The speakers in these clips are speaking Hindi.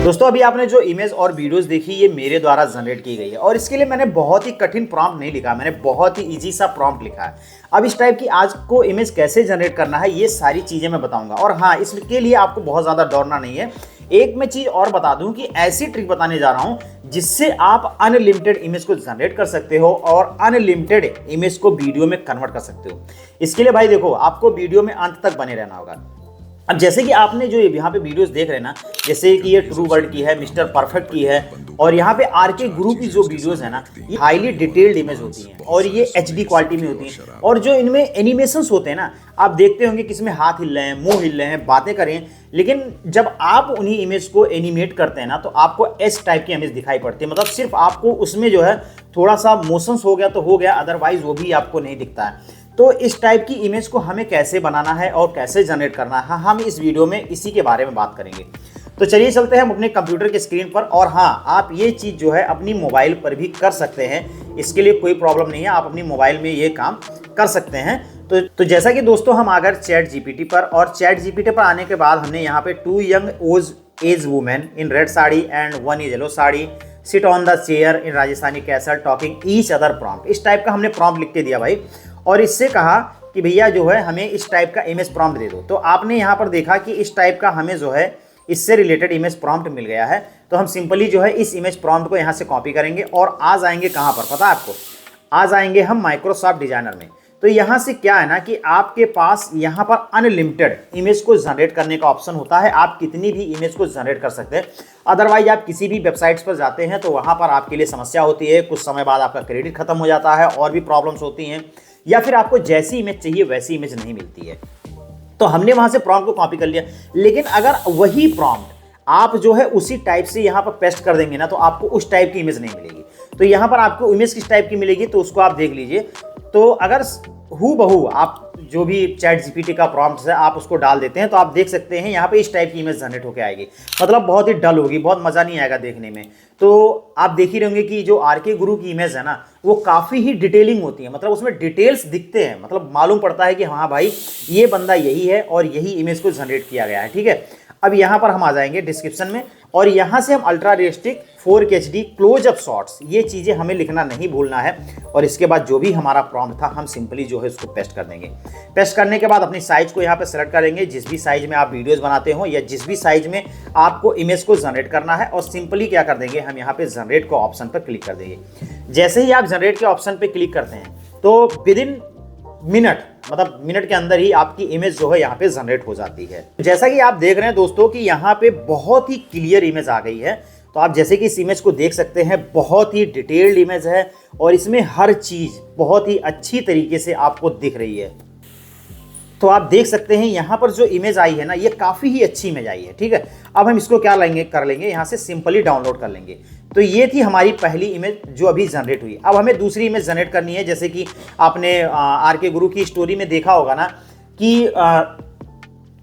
दोस्तों अभी आपने जो इमेज और वीडियोस देखी ये मेरे द्वारा जनरेट की गई है और इसके लिए मैंने बहुत ही कठिन प्रॉम्प्ट नहीं लिखा, मैंने बहुत ही इजी सा प्रॉम्प्ट लिखा है। अब इस टाइप की आज को इमेज कैसे जनरेट करना है ये सारी चीज़ें मैं बताऊंगा और हाँ, इसके लिए आपको बहुत ज़्यादा दौड़ना नहीं है। एक मैं चीज़ और बता दूं कि ऐसी ट्रिक बताने जा रहा हूं जिससे आप अनलिमिटेड इमेज को जनरेट कर सकते हो और अनलिमिटेड इमेज को वीडियो में कन्वर्ट कर सकते हो। इसके लिए भाई देखो, आपको वीडियो में अंत तक बने रहना होगा। अब जैसे कि आपने जो यहाँ पे वीडियोस देख रहे हैं ना, जैसे कि ये ट्रू वर्ल्ड की है, मिस्टर परफेक्ट की है और यहाँ पे आरके गुरु की जो वीडियोस है ना, ये हाईली डिटेल्ड इमेज होती हैं और ये एचडी क्वालिटी में होती हैं और जो इनमें एनिमेशंस होते हैं ना, आप देखते होंगे कि इसमें हाथ हिल रहे हैं, मुंह हिल रहे हैं, बातें कर रहे हैं, लेकिन जब आप उन्हीं इमेज को एनिमेट करते हैं ना तो आपको इस टाइप की इमेज दिखाई पड़ती है। मतलब सिर्फ आपको उसमें जो है थोड़ा सा मोशंस हो गया तो हो गया, अदरवाइज वो भी आपको नहीं दिखता है। तो इस टाइप की इमेज को हमें कैसे बनाना है और कैसे जनरेट करना है, हम इस वीडियो में इसी के बारे में बात करेंगे। तो चलिए चलते हैं हम अपने कंप्यूटर के स्क्रीन पर। और हाँ, आप ये चीज़ जो है अपनी मोबाइल पर भी कर सकते हैं, इसके लिए कोई प्रॉब्लम नहीं है, आप अपनी मोबाइल में ये काम कर सकते हैं। तो जैसा कि दोस्तों हम आ गए चैट जीपीटी पर और चैट जीपीटी पर आने के बाद हमने यहाँ पे 2 young age women in red sari and 1 is yellow sari seat on the chair in Rajasthani castle talking each other prompt, इस टाइप का हमने प्रॉम्प्ट लिख के दिया भाई और इससे कहा कि भैया जो है हमें इस टाइप का इमेज प्रॉम्प्ट दे दो। तो आपने यहाँ पर देखा कि इस टाइप का हमें जो है इससे रिलेटेड इमेज प्रॉम्प्ट मिल गया है। तो हम सिंपली जो है इस इमेज प्रॉम्प्ट को यहाँ से कॉपी करेंगे और आ जाएंगे कहाँ पर पता है आपको, आ जाएंगे हम माइक्रोसॉफ्ट डिजाइनर में। तो यहाँ से क्या है ना कि आपके पास यहाँ पर अनलिमिटेड इमेज को जनरेट करने का ऑप्शन होता है, आप कितनी भी इमेज को जनरेट कर सकते हैं। अदरवाइज आप किसी भी वेबसाइट्स पर जाते हैं तो वहाँ पर आपके लिए समस्या होती है, कुछ समय बाद आपका क्रेडिट खत्म हो जाता है और भी प्रॉब्लम्स होती हैं, या फिर आपको जैसी इमेज चाहिए वैसी इमेज नहीं मिलती है। तो हमने वहाँ से प्रॉम्प्ट को कॉपी कर लिया, लेकिन अगर वही प्रॉम्प्ट आप जो है उसी टाइप से यहाँ पर पेस्ट कर देंगे ना तो आपको उस टाइप की इमेज नहीं मिलेगी। तो यहाँ पर आपको इमेज किस टाइप की मिलेगी तो उसको आप देख लीजिए। तो अगर हूबहू आप जो भी चैट जीपीटी का प्रॉम्प्ट है आप उसको डाल देते हैं तो आप देख सकते हैं यहाँ पे इस टाइप की इमेज जनरेट होकर आएगी। मतलब बहुत ही डल होगी, बहुत मज़ा नहीं आएगा देखने में। तो आप देख ही रहेंगे कि जो आरके गुरु की इमेज है ना वो काफ़ी ही डिटेलिंग होती है, मतलब उसमें डिटेल्स दिखते हैं, मतलब मालूम पड़ता है कि हाँ भाई ये बंदा यही है और यही इमेज को जनरेट किया गया है। ठीक है, अब यहाँ पर हम आ जाएंगे डिस्क्रिप्शन में और यहाँ से हम ultra realistic 4K HD close up shots, ये चीज़ें हमें लिखना नहीं भूलना है। और इसके बाद जो भी हमारा प्रॉम्प्ट था हम सिंपली जो है उसको पेस्ट कर देंगे। पेस्ट करने के बाद अपनी साइज को यहाँ पे सेलेक्ट करेंगे, जिस भी साइज में आप वीडियोस बनाते हो या जिस भी साइज में आपको इमेज को जनरेट करना है, और सिंपली क्या कर देंगे हम यहाँ पे जनरेट को ऑप्शन पर क्लिक कर देंगे। जैसे ही आप जनरेट के ऑप्शन पर क्लिक करते हैं तो विदिन मिनट, मतलब मिनट के अंदर ही आपकी इमेज जो है यहाँ पे जनरेट हो जाती है। जैसा कि आप देख रहे हैं दोस्तों कि यहाँ पे बहुत ही क्लियर इमेज आ गई है। तो आप जैसे कि इस इमेज को देख सकते हैं, बहुत ही डिटेल्ड इमेज है और इसमें हर चीज़ बहुत ही अच्छी तरीके से आपको दिख रही है। तो आप देख सकते हैं यहाँ पर जो इमेज आई है ना ये काफ़ी ही अच्छी इमेज आई है। ठीक है, अब हम इसको क्या कर लेंगे यहाँ से सिंपली डाउनलोड कर लेंगे। तो ये थी हमारी पहली इमेज जो अभी जनरेट हुई। अब हमें दूसरी इमेज जनरेट करनी है। जैसे कि आपने आरके गुरु की स्टोरी में देखा होगा ना कि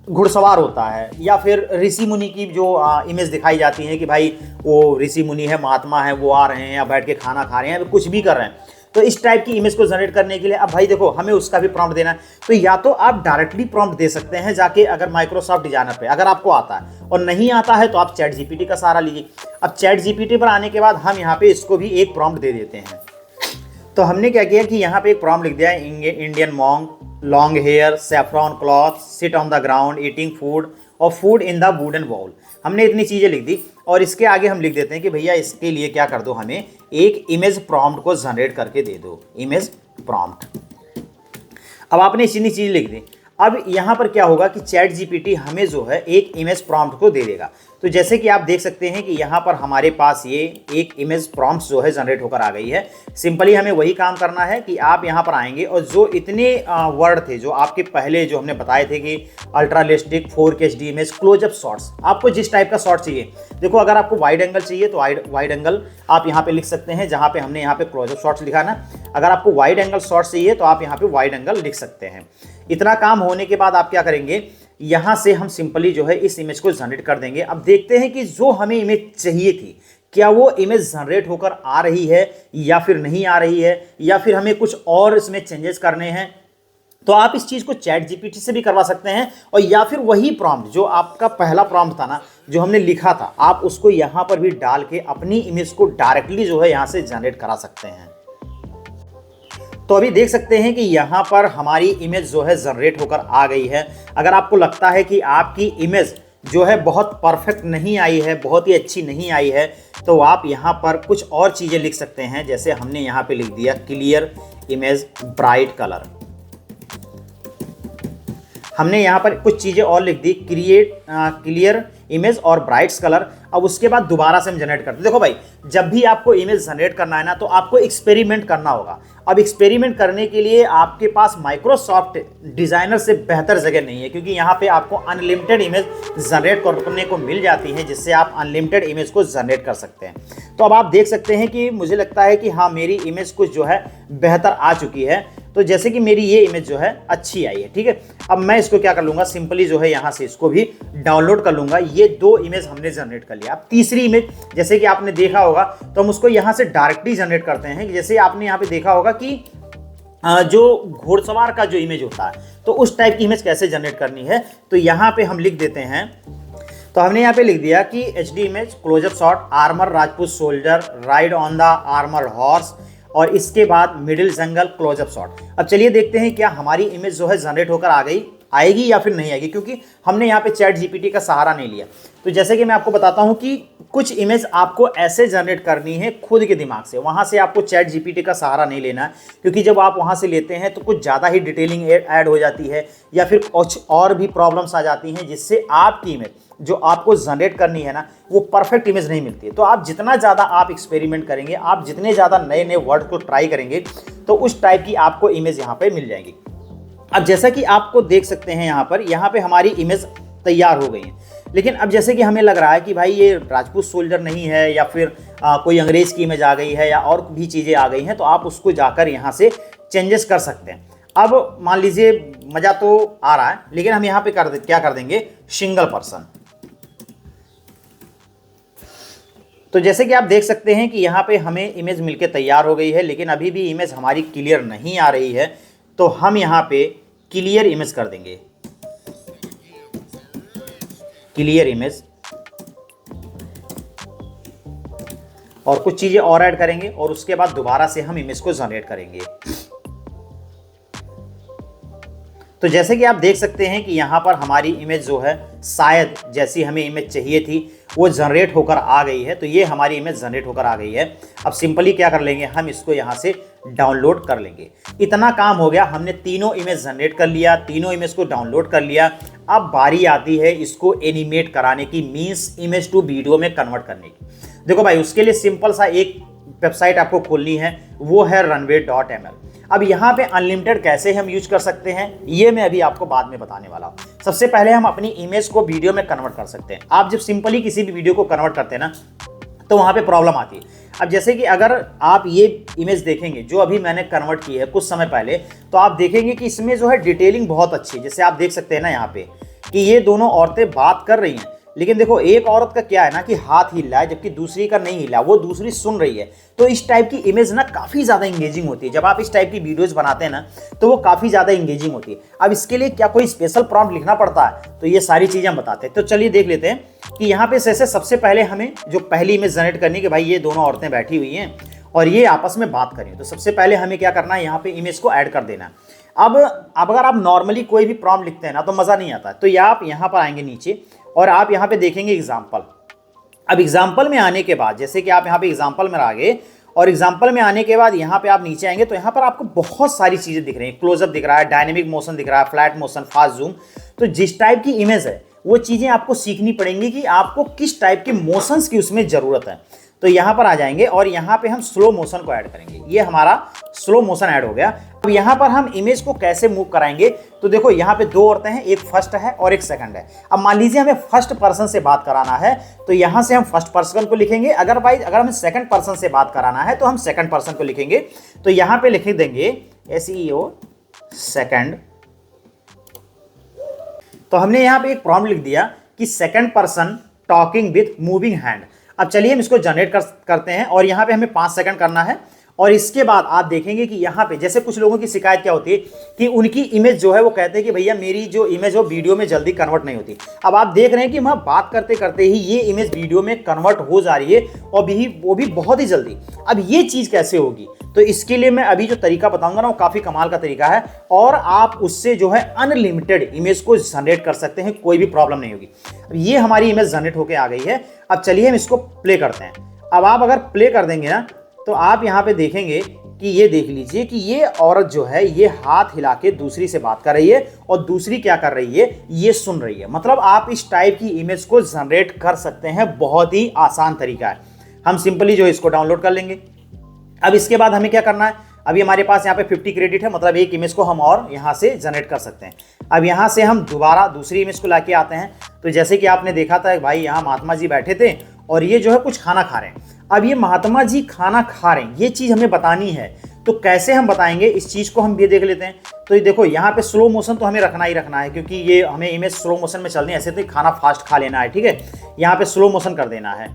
घुड़सवार होता है या फिर ऋषि मुनि की जो इमेज दिखाई जाती है कि भाई वो ऋषि मुनि है, महात्मा है, वो आ रहे हैं या बैठ के खाना खा रहे हैं या कुछ भी कर रहे हैं। तो इस टाइप की इमेज को जनरेट करने के लिए अब भाई देखो हमें उसका भी प्रॉम्प्ट देना है। तो या तो आप डायरेक्टली प्रॉम्प्ट दे सकते हैं जाके, अगर माइक्रोसॉफ्ट डिजाइनर पे अगर आपको आता है, और नहीं आता है तो आप चैट जीपीटी का सहारा लीजिए। अब चैट जीपीटी पर आने के बाद हम यहाँ पे इसको भी एक प्रॉम्प्ट दे देते हैं। तो हमने क्या किया कि यहाँ पे एक प्रॉम्प्ट लिख दिया है, Indian monk, long hair, saffron cloth, sit on the ground, eating food और food in the wooden bowl. हमने इतनी चीज़ें लिख दी और इसके आगे हम लिख देते हैं कि भैया इसके लिए क्या कर दो, हमें एक इमेज प्रॉम्प्ट को जनरेट करके दे दो, इमेज प्रॉम्प्ट। अब आपने इतनी चीज़ लिख दी। अब यहाँ पर क्या होगा कि चैट जीपीटी हमें जो है एक इमेज प्रॉम्प्ट को दे देगा। तो जैसे कि आप देख सकते हैं कि यहाँ पर हमारे पास ये एक इमेज प्रॉम्प्ट जो है जनरेट होकर आ गई है। सिंपली हमें वही काम करना है कि आप यहाँ पर आएंगे और जो इतने वर्ड थे जो आपके पहले जो हमने बताए थे कि ultra realistic 4K HD image close up shots, आपको जिस टाइप का शॉट चाहिए, देखो अगर आपको वाइड एंगल चाहिए तो वाइड एंगल आप यहाँ पे लिख सकते हैं, जहाँ पे हमने यहाँ पे क्लोजअप शॉट्स लिखा ना। अगर आपको वाइड एंगल शॉट्स चाहिए तो आप यहाँ पे वाइड एंगल लिख सकते हैं। इतना काम होने के बाद आप क्या करेंगे, यहाँ से हम सिंपली जो है इस इमेज को जनरेट कर देंगे। अब देखते हैं कि जो हमें इमेज चाहिए थी क्या वो इमेज जनरेट होकर आ रही है या फिर नहीं आ रही है, या फिर हमें कुछ और इसमें चेंजेस करने हैं। तो आप इस चीज़ को चैट जीपीटी से भी करवा सकते हैं, और या फिर वही प्रॉम्प्ट जो आपका पहला प्रॉम्प्ट था ना, जो हमने लिखा था, आप उसको यहाँ पर भी डाल के अपनी इमेज को डायरेक्टली जो है यहाँ से जनरेट करा सकते हैं। तो अभी देख सकते हैं कि यहाँ पर हमारी इमेज जो है जनरेट होकर आ गई है। अगर आपको लगता है कि आपकी इमेज जो है बहुत परफेक्ट नहीं आई है, बहुत ही अच्छी नहीं आई है, तो आप यहाँ पर कुछ और चीज़ें लिख सकते हैं। जैसे हमने यहाँ पे लिख दिया क्लियर इमेज ब्राइट कलर। हमने यहाँ पर कुछ चीज़ें और लिख दी, क्लियर इमेज और ब्राइट्स कलर। अब उसके बाद दोबारा से हम जनरेट करते हैं। देखो भाई, जब भी आपको इमेज जनरेट करना है ना, तो आपको एक्सपेरिमेंट करना होगा। अब एक्सपेरिमेंट करने के लिए आपके पास माइक्रोसॉफ्ट डिज़ाइनर से बेहतर जगह नहीं है, क्योंकि यहाँ पे आपको अनलिमिटेड इमेज जनरेट करने को मिल जाती है, जिससे आप अनलिमिटेड इमेज को जनरेट कर सकते हैं। तो अब आप देख सकते हैं कि मुझे लगता है कि हाँ, मेरी इमेज कुछ जो है बेहतर आ चुकी है। तो जैसे कि मेरी ये इमेज जो है अच्छी आई है, ठीक है। अब मैं इसको क्या कर लूँगा, सिंपली जो है यहाँ से इसको भी डाउनलोड कर लूँगा। ये 2 इमेज हमने जनरेट कर लिया। अब तीसरी इमेज, जैसे कि आपने देखा होगा, तो हम उसको यहाँ से डायरेक्टली जनरेट करते हैं। जैसे आपने यहाँ पे देखा होगा कि जो घोड़सवार का जो इमेज होता है, तो उस टाइप की इमेज कैसे जनरेट करनी है, तो यहाँ पे हम लिख देते हैं। तो हमने यहाँ पे लिख दिया कि HD image close up shot armour Rajput soldier ride on the armour horse, और इसके बाद मिडिल जंगल क्लोजअप शॉट। अब चलिए देखते हैं क्या हमारी इमेज जो है जनरेट होकर आ गई, आएगी या फिर नहीं आएगी, क्योंकि हमने यहाँ पे चैट जीपीटी का सहारा नहीं लिया। तो जैसे कि मैं आपको बताता हूँ कि कुछ इमेज आपको ऐसे जनरेट करनी है खुद के दिमाग से, वहाँ से आपको चैट जीपीटी का सहारा नहीं लेना है, क्योंकि जब आप वहाँ से लेते हैं तो कुछ ज़्यादा ही डिटेलिंग ऐड हो जाती है, या फिर कुछ और भी प्रॉब्लम्स आ जाती हैं, जिससे आपकी इमेज जो आपको जनरेट करनी है ना, वो परफेक्ट इमेज नहीं मिलती है। तो आप जितना ज़्यादा आप एक्सपेरिमेंट करेंगे, आप जितने ज़्यादा नए नए वर्ड को ट्राई करेंगे, तो उस टाइप की आपको इमेज यहाँ पे मिल जाएगी। अब जैसा कि आपको देख सकते हैं यहाँ पे हमारी इमेज तैयार हो गई है। लेकिन अब जैसे कि हमें लग रहा है कि भाई ये राजपूत सोल्जर नहीं है, या फिर कोई अंग्रेज़ की इमेज आ गई है, या और भी चीज़ें आ गई हैं, तो आप उसको जाकर यहाँ से चेंजेस कर सकते हैं। अब मान लीजिए मज़ा तो आ रहा है, लेकिन हम यहाँ पे क्या कर देंगे, सिंगल पर्सन। तो जैसे कि आप देख सकते हैं कि यहाँ पे हमें इमेज मिलके तैयार हो गई है, लेकिन अभी भी इमेज हमारी क्लियर नहीं आ रही है। तो हम यहाँ पे क्लियर इमेज कर देंगे, क्लियर इमेज, और कुछ चीज़ें और ऐड करेंगे, और उसके बाद दोबारा से हम इमेज को जनरेट करेंगे। तो जैसे कि आप देख सकते हैं कि यहाँ पर हमारी इमेज जो है, शायद जैसी हमें इमेज चाहिए थी वो जनरेट होकर आ गई है। तो ये हमारी इमेज जनरेट होकर आ गई है। अब सिंपली क्या कर लेंगे, हम इसको यहाँ से डाउनलोड कर लेंगे। इतना काम हो गया, हमने तीनों इमेज जनरेट कर लिया, तीनों इमेज को डाउनलोड कर लिया। अब बारी आती है इसको एनिमेट कराने की, मीन्स इमेज टू वीडियो में कन्वर्ट करने की। देखो भाई, उसके लिए सिंपल सा एक वेबसाइट आपको खोलनी है, वो है runway.ml। अब यहाँ पे अनलिमिटेड कैसे हम यूज कर सकते हैं, ये मैं अभी आपको बाद में बताने वाला हूँ। सबसे पहले हम अपनी इमेज को वीडियो में कन्वर्ट कर सकते हैं। आप जब सिंपली किसी भी वीडियो को कन्वर्ट करते हैं ना, तो वहाँ पे प्रॉब्लम आती है। अब जैसे कि अगर आप ये इमेज देखेंगे जो अभी मैंने कन्वर्ट की है कुछ समय पहले, तो आप देखेंगे कि इसमें जो है डिटेलिंग बहुत अच्छी है। जैसे आप देख सकते हैं ना यहाँ पे कि ये दोनों औरतें बात कर रही हैं, लेकिन देखो एक औरत का क्या है ना कि हाथ हिल रहा है, जबकि दूसरी का नहीं हिला, वो दूसरी सुन रही है। तो इस टाइप की इमेज ना काफ़ी ज़्यादा इंगेजिंग होती है। जब आप इस टाइप की वीडियोस बनाते हैं ना, तो वो काफ़ी ज़्यादा इंगेजिंग होती है। अब इसके लिए क्या कोई स्पेशल प्रॉम्प्ट लिखना पड़ता है, तो ये सारी चीज़ें हम बताते हैं। तो चलिए देख लेते हैं कि यहाँ पे जैसे सबसे पहले हमें जो पहली इमेज जनरेट करनी कि भाई ये दोनों औरतें बैठी हुई हैं और ये आपस में बात करें। तो सबसे पहले हमें क्या करना है, यहाँ पे इमेज को ऐड कर देना है। अब अगर आप नॉर्मली कोई भी प्रॉम्प्ट लिखते हैं ना, तो मज़ा नहीं आता। तो आप यहाँ पर आएंगे नीचे, और आप यहाँ पे देखेंगे एग्जाम्पल। अब एग्जाम्पल में आने के बाद, जैसे कि आप यहाँ पे एग्जाम्पल में आ गए, और एग्जाम्पल में आने के बाद यहाँ पे आप नीचे आएंगे, तो यहाँ पर आपको बहुत सारी चीज़ें दिख रही हैं। क्लोजअप दिख रहा है, डायनेमिक मोशन दिख रहा है, फ्लैट मोशन, फास्ट जूम। तो जिस टाइप की इमेज है वो चीज़ें आपको सीखनी पड़ेंगी कि आपको किस टाइप के मोशंस की उसमें ज़रूरत है। तो यहाँ पर आ जाएंगे, और यहाँ पे हम स्लो मोशन को ऐड करेंगे। ये हमारा स्लो मोशन ऐड हो गया। अब यहाँ पर हम इमेज को कैसे मूव कराएंगे, तो देखो यहाँ पे दो औरतें हैं, एक फर्स्ट है और एक सेकंड है। अब मान लीजिए हमें फर्स्ट पर्सन से बात कराना है, तो यहाँ से हम फर्स्ट पर्सन को लिखेंगे। अगर हमें सेकंड पर्सन से बात कराना है, तो हम सेकंड पर्सन को लिखेंगे। तो यहाँ पे लिख देंगे SEO सेकंड। तो हमने यहाँ पे एक प्रॉम्प्ट लिख दिया कि second person talking with moving hand. अब चलिए हम इसको जनरेट करते हैं, और यहाँ पे हमें 5 सेकंड करना है, और इसके बाद आप देखेंगे कि यहाँ पे जैसे कुछ लोगों की शिकायत क्या होती है कि उनकी इमेज जो है वो कहते हैं कि भैया मेरी जो इमेज हो वीडियो में जल्दी कन्वर्ट नहीं होती। अब आप देख रहे हैं कि वहाँ बात करते करते ही ये इमेज वीडियो में कन्वर्ट हो जा रही है और वो भी बहुत ही जल्दी। अब ये चीज़ कैसे होगी, तो इसके लिए मैं अभी जो तरीका बताऊंगा ना वो काफ़ी कमाल का तरीका है और आप उससे जो है अनलिमिटेड इमेज को जनरेट कर सकते हैं, कोई भी प्रॉब्लम नहीं होगी। अब ये हमारी इमेज जनरेट होकर आ गई है। अब चलिए हम इसको प्ले करते हैं। अब आप अगर प्ले कर देंगे ना तो आप यहाँ पे देखेंगे कि ये देख लीजिए कि ये औरत जो है ये हाथ हिला के दूसरी से बात कर रही है और दूसरी क्या कर रही है, ये सुन रही है। मतलब आप इस टाइप की इमेज को जनरेट कर सकते हैं, बहुत ही आसान तरीका है। हम सिंपली जो है इसको डाउनलोड कर लेंगे। अब इसके बाद हमें क्या करना है, अभी हमारे पास यहाँ पे 50 क्रेडिट है, मतलब एक इमेज को हम और यहाँ से जनरेट कर सकते हैं। अब यहाँ से हम दोबारा दूसरी इमेज को लाके आते हैं। तो जैसे कि आपने देखा था भाई यहाँ महात्मा जी बैठे थे और ये जो है कुछ खाना खा रहे हैं। अब ये महात्मा जी खाना खा रहे हैं, ये चीज़ हमें बतानी है। तो कैसे हम बताएंगे इस चीज़ को, हम ये देख लेते हैं। तो ये देखो यहाँ पे स्लो मोशन तो हमें रखना ही रखना है, क्योंकि ये हमें इमेज स्लो मोशन में चलनी है। ऐसे तो खाना फास्ट खा लेना है, ठीक है। यहाँ पे स्लो मोशन कर देना है।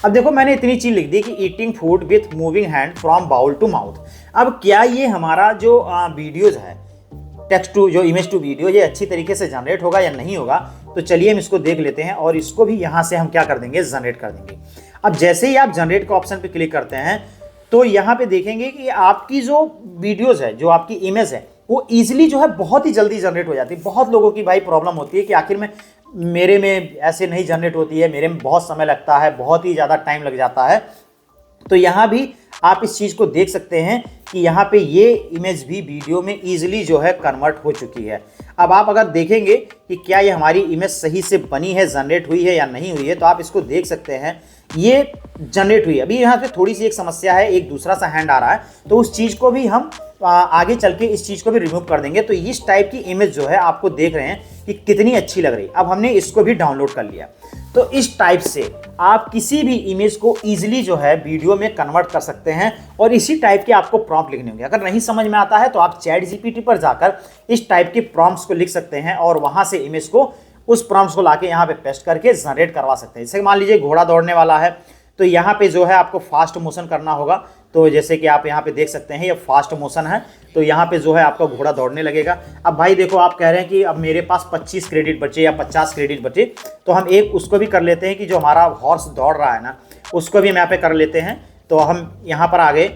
अब देखो मैंने इतनी चीज लिख दी कि eating food with moving hand from bowl to mouth. अब क्या ये हमारा जो वीडियोज है, टेक्स्ट टू जो इमेज टू वीडियो, ये अच्छी तरीके से जनरेट होगा या नहीं होगा, तो चलिए हम इसको देख लेते हैं और इसको भी यहाँ से हम क्या कर देंगे, जनरेट कर देंगे। अब जैसे ही आप जनरेट के ऑप्शन पे क्लिक करते हैं तो यहाँ पे देखेंगे कि आपकी जो वीडियोज है, जो आपकी इमेज है, वो ईजिली जो है बहुत ही जल्दी जनरेट हो जाती है। बहुत लोगों की भाई प्रॉब्लम होती है कि आखिर में मेरे में ऐसे नहीं जनरेट होती है, मेरे में बहुत समय लगता है, बहुत ही ज़्यादा टाइम लग जाता है। तो यहाँ भी आप इस चीज़ को देख सकते हैं कि यहाँ पे ये इमेज भी वीडियो में ईजिली जो है कन्वर्ट हो चुकी है। अब आप अगर देखेंगे कि क्या ये हमारी इमेज सही से बनी है, जनरेट हुई है या नहीं हुई है, तो आप इसको देख सकते हैं ये जनरेट हुई है। अभी यहाँ पे थोड़ी सी एक समस्या है, एक दूसरा सा हैंड आ रहा है, तो उस चीज़ को भी हम आगे चल के इस चीज़ को भी रिमूव कर देंगे। तो इस टाइप की इमेज जो है आपको देख रहे हैं कि कितनी अच्छी लग रही है। अब हमने इसको भी डाउनलोड कर लिया। तो इस टाइप से आप किसी भी इमेज को इजीली जो है वीडियो में कन्वर्ट कर सकते हैं और इसी टाइप के आपको प्रॉम्प्ट लिखने होंगे। अगर नहीं समझ में आता है तो आप चैट जीपीटी पर जाकर इस टाइप के प्रॉम्प्ट्स को लिख सकते हैं और वहां से इमेज को, उस प्रॉम्प्ट्स को लाके यहाँ पे पेस्ट करके जनरेट करवा सकते हैं। जैसे मान लीजिए घोड़ा दौड़ने वाला है, तो यहाँ पे जो है आपको फास्ट मोशन करना होगा। तो जैसे कि आप यहाँ पे देख सकते हैं ये फास्ट मोशन है, तो यहाँ पे जो है आपका घोड़ा दौड़ने लगेगा। अब भाई देखो आप कह रहे हैं कि अब मेरे पास 25 क्रेडिट बचे या 50 क्रेडिट बचे, तो हम एक उसको भी कर लेते हैं कि जो हमारा हॉर्स दौड़ रहा है ना, उसको भी हम यहाँ पे कर लेते हैं। तो हम यहाँ पर आ गए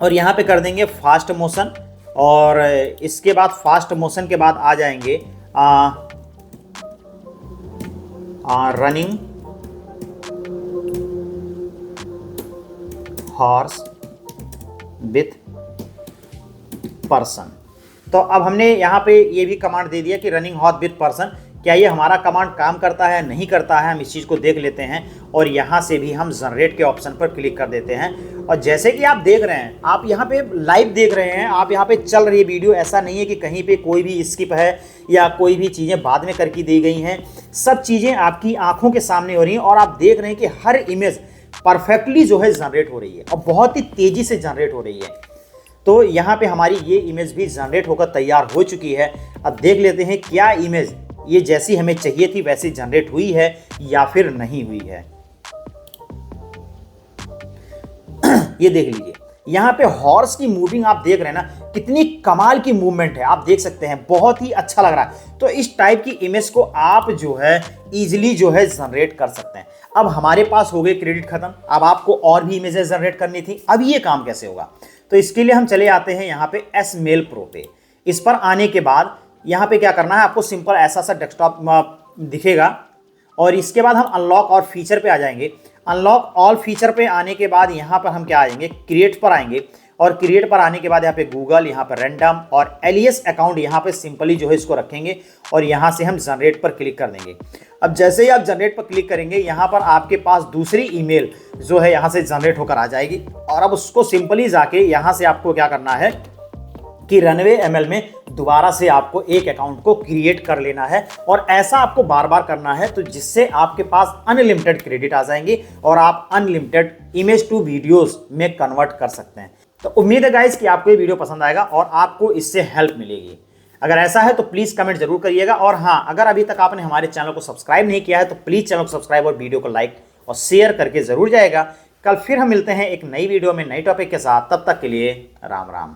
और यहाँ पे कर देंगे फास्ट मोशन और इसके बाद फास्ट मोशन के बाद आ जाएंगे रनिंग हॉर्स विथ पर्सन। तो अब हमने यहाँ पे ये भी कमांड दे दिया कि रनिंग हॉर्स विथ पर्सन। क्या ये हमारा कमांड काम करता है, नहीं करता है, हम इस चीज़ को देख लेते हैं और यहाँ से भी हम जनरेट के ऑप्शन पर क्लिक कर देते हैं। और जैसे कि आप देख रहे हैं, आप यहाँ पे लाइव देख रहे हैं, आप यहाँ पे चल रही है वीडियो। ऐसा नहीं है कि कहीं पे कोई भी स्किप है या कोई भी चीज़ें बाद में करके दी गई हैं। सब चीज़ें आपकी आंखों के सामने हो रही हैं और आप देख रहे हैं कि हर इमेज परफेक्टली जो है जनरेट हो रही है और बहुत ही तेज़ी से जनरेट हो रही है। तो यहाँ पे हमारी ये इमेज भी जनरेट होकर तैयार हो चुकी है। अब देख लेते हैं क्या इमेज ये जैसी हमें चाहिए थी वैसी जनरेट हुई है या फिर नहीं हुई है। ये देख लीजिए यहाँ पे हॉर्स की मूविंग आप देख रहे हैं ना, कितनी कमाल की मूवमेंट है, आप देख सकते हैं, बहुत ही अच्छा लग रहा है। तो इस टाइप की इमेज को आप जो है इजीली जो है जनरेट कर सकते हैं। अब हमारे पास हो गए क्रेडिट खत्म, अब आपको और भी इमेजेस जनरेट करनी थी। अब ये काम कैसे होगा, तो इसके लिए हम चले आते हैं यहाँ पे एसमेल प्रो पे। इस पर आने के बाद यहाँ पे क्या करना है, आपको सिंपल ऐसा सा डेस्कटॉप दिखेगा और इसके बाद हम अनलॉक और फीचर पे आ जाएंगे। अनलॉक ऑल फीचर पे आने के बाद यहाँ पर हम क्या आएंगे, क्रिएट पर आएंगे और क्रिएट पर आने के बाद यहाँ पे गूगल, यहाँ पर रैंडम और एलियस अकाउंट यहाँ पे सिंपली जो है इसको रखेंगे और यहाँ से हम जनरेट पर क्लिक कर देंगे। अब जैसे ही आप जनरेट पर क्लिक करेंगे, यहाँ पर आपके पास दूसरी ईमेल जो है यहाँ से जनरेट होकर आ जाएगी और अब उसको सिंपली जाके यहाँ से आपको क्या करना है कि रनवे एमएल में दोबारा से आपको एक अकाउंट को क्रिएट कर लेना है और ऐसा आपको बार बार करना है, तो जिससे आपके पास अनलिमिटेड क्रेडिट आ जाएंगे और आप अनलिमिटेड इमेज टू वीडियोस में कन्वर्ट कर सकते हैं। तो उम्मीद है गाइस कि आपको ये वीडियो पसंद आएगा और आपको इससे हेल्प मिलेगी। अगर ऐसा है तो प्लीज़ कमेंट जरूर करिएगा और हाँ, अगर अभी तक आपने हमारे चैनल को सब्सक्राइब नहीं किया है तो प्लीज़ चैनल को सब्सक्राइब और वीडियो को लाइक और शेयर करके जरूर जाएगा, कल फिर हम मिलते हैं एक नई वीडियो में नई टॉपिक के साथ। तब तक के लिए राम राम।